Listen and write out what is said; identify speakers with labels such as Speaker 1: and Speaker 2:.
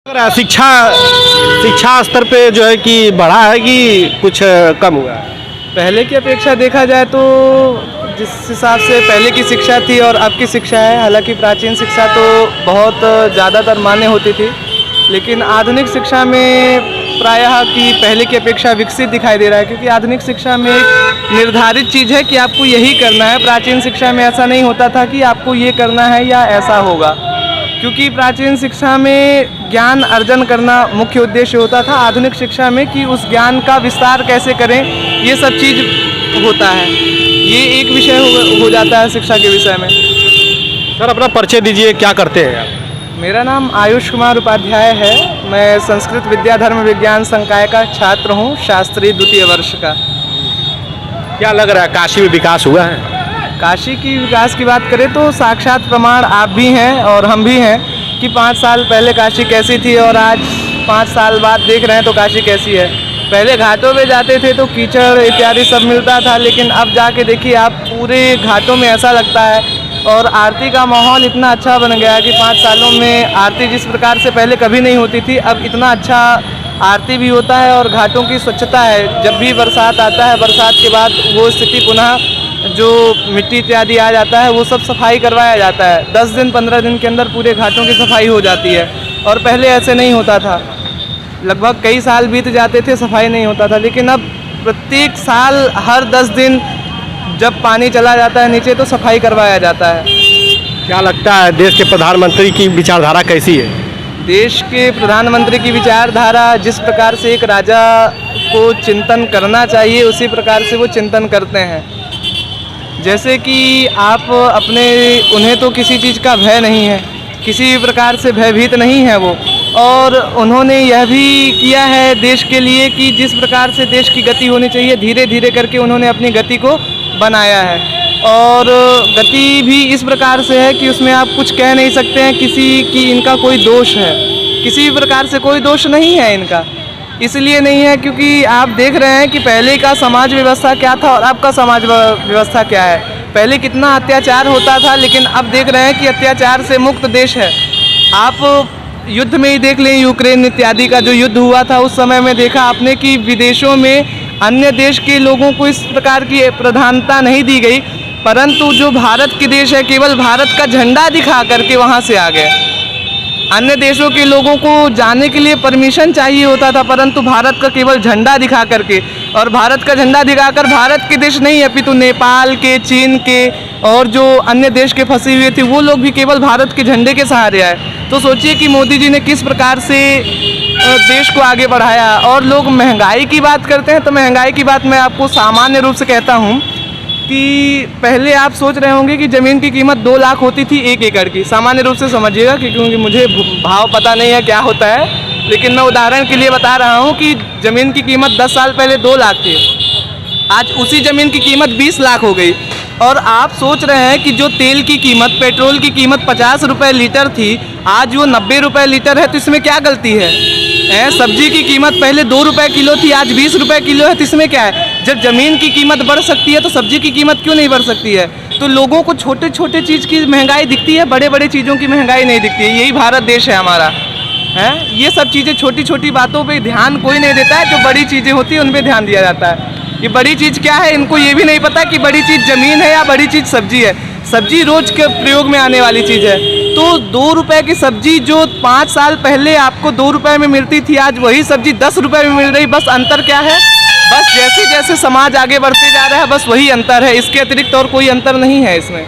Speaker 1: शिक्षा शिक्षा स्तर पे जो है कि बढ़ा है कि कुछ कम हुआ है?
Speaker 2: पहले की अपेक्षा देखा जाए तो जिस हिसाब से पहले की शिक्षा थी और अब की शिक्षा है, हालांकि प्राचीन शिक्षा तो बहुत ज़्यादातर मान्य होती थी, लेकिन आधुनिक शिक्षा में प्रायः कि पहले की अपेक्षा विकसित दिखाई दे रहा है, क्योंकि आधुनिक शिक्षा में एक निर्धारित चीज़ है कि आपको यही करना है। प्राचीन शिक्षा में ऐसा नहीं होता था कि आपको ये करना है या ऐसा होगा, क्योंकि प्राचीन शिक्षा में ज्ञान अर्जन करना मुख्य उद्देश्य होता था। आधुनिक शिक्षा में कि उस ज्ञान का विस्तार कैसे करें, ये सब चीज़ होता है। ये एक विषय हो जाता है शिक्षा के विषय में।
Speaker 1: सर अपना परिचय दीजिए, क्या करते हैं आप?
Speaker 2: मेरा नाम आयुष कुमार उपाध्याय है। मैं संस्कृत विद्या धर्म विज्ञान संकाय का छात्र हूँ, शास्त्री द्वितीय वर्ष का।
Speaker 1: क्या लग रहा है, काशी में विकास हुआ है?
Speaker 2: काशी की विकास की बात करें तो साक्षात प्रमाण आप भी हैं और हम भी हैं कि 5 साल पहले काशी कैसी थी और आज 5 साल बाद देख रहे हैं तो काशी कैसी है। पहले घाटों में जाते थे तो कीचड़ इत्यादि सब मिलता था, लेकिन अब जाके देखिए आप पूरे घाटों में ऐसा लगता है, और आरती का माहौल इतना अच्छा बन गया कि 5 सालों में आरती जिस प्रकार से पहले कभी नहीं होती थी, अब इतना अच्छा आरती भी होता है और घाटों की स्वच्छता है। जब भी बरसात आता है, बरसात के बाद वो स्थिति पुनः जो मिट्टी इत्यादि आ जाता है वो सब सफाई करवाया जाता है। 10 दिन 15 दिन के अंदर पूरे घाटों की सफाई हो जाती है, और पहले ऐसे नहीं होता था। लगभग कई साल बीत जाते थे, सफाई नहीं होता था, लेकिन अब प्रत्येक साल हर 10 दिन जब पानी चला जाता है नीचे तो सफाई करवाया जाता है।
Speaker 1: क्या लगता है देश के प्रधानमंत्री की विचारधारा कैसी है?
Speaker 2: देश के प्रधानमंत्री की विचारधारा जिस प्रकार से एक राजा को चिंतन करना चाहिए उसी प्रकार से वो चिंतन करते हैं। जैसे कि आप उन्हें तो किसी चीज़ का भय नहीं है, किसी भी प्रकार से भयभीत नहीं है वो, और उन्होंने यह भी किया है देश के लिए कि जिस प्रकार से देश की गति होनी चाहिए धीरे धीरे करके उन्होंने अपनी गति को बनाया है। और गति भी इस प्रकार से है कि उसमें आप कुछ कह नहीं सकते हैं किसी की इनका कोई दोष है, किसी भी प्रकार से कोई दोष नहीं है इनका। इसलिए नहीं है क्योंकि आप देख रहे हैं कि पहले का समाज व्यवस्था क्या था और अब का समाज व्यवस्था क्या है। पहले कितना अत्याचार होता था, लेकिन अब देख रहे हैं कि अत्याचार से मुक्त देश है। आप युद्ध में ही देख लें, यूक्रेन इत्यादि का जो युद्ध हुआ था उस समय में देखा आपने कि विदेशों में अन्य देश के लोगों को इस प्रकार की प्रधानता नहीं दी गई, परंतु जो भारत के देश है केवल भारत का झंडा दिखा करके वहाँ से आ गए। अन्य देशों के लोगों को जाने के लिए परमिशन चाहिए होता था, परंतु भारत का केवल झंडा दिखा करके, और भारत का झंडा दिखाकर भारत के देश नहीं अपितु नेपाल के, चीन के और जो अन्य देश के फंसे हुए थे वो लोग भी केवल भारत के झंडे के सहारे आए। तो सोचिए कि मोदी जी ने किस प्रकार से देश को आगे बढ़ाया। और लोग महंगाई की बात करते हैं तो महंगाई की बात मैं आपको सामान्य रूप से कहता हूँ कि पहले आप सोच रहे होंगे कि ज़मीन की कीमत 2 लाख होती थी 1 एकड़ की। सामान्य रूप से समझिएगा, क्योंकि मुझे भाव पता नहीं है क्या होता है, लेकिन मैं उदाहरण के लिए बता रहा हूँ कि ज़मीन की कीमत 10 साल पहले 2 लाख थी, आज उसी ज़मीन की कीमत 20 लाख हो गई। और आप सोच रहे हैं कि जो तेल की कीमत, पेट्रोल की कीमत 50 रुपये लीटर थी, आज वो 90 रुपये लीटर है, तो इसमें क्या गलती है? सब्जी की कीमत पहले 2 रुपये किलो थी, आज 20 रुपये किलो है, तो इसमें क्या है? जब ज़मीन की कीमत बढ़ सकती है तो सब्जी की कीमत क्यों नहीं बढ़ सकती है? तो लोगों को छोटे छोटे चीज़ की महंगाई दिखती है, बड़े बड़े चीज़ों की महंगाई नहीं दिखती है। यही भारत देश है हमारा, है। ये सब चीज़ें, छोटी छोटी बातों पे ध्यान कोई नहीं देता है, जो बड़ी चीज़ें होती हैं उन पर ध्यान दिया जाता है। ये बड़ी चीज़ क्या है इनको ये भी नहीं पता कि बड़ी चीज़ ज़मीन है या बड़ी चीज़ सब्जी है। सब्जी रोज़ के प्रयोग में आने वाली चीज़ है। तो 2 रुपये की सब्जी जो 5 साल पहले आपको 2 रुपये में मिलती थी, आज वही सब्जी 10 रुपये में मिल रही। बस अंतर क्या है? बस जैसे जैसे समाज आगे बढ़ते जा रहा है बस वही अंतर है, इसके अतिरिक्त और कोई अंतर नहीं है इसमें।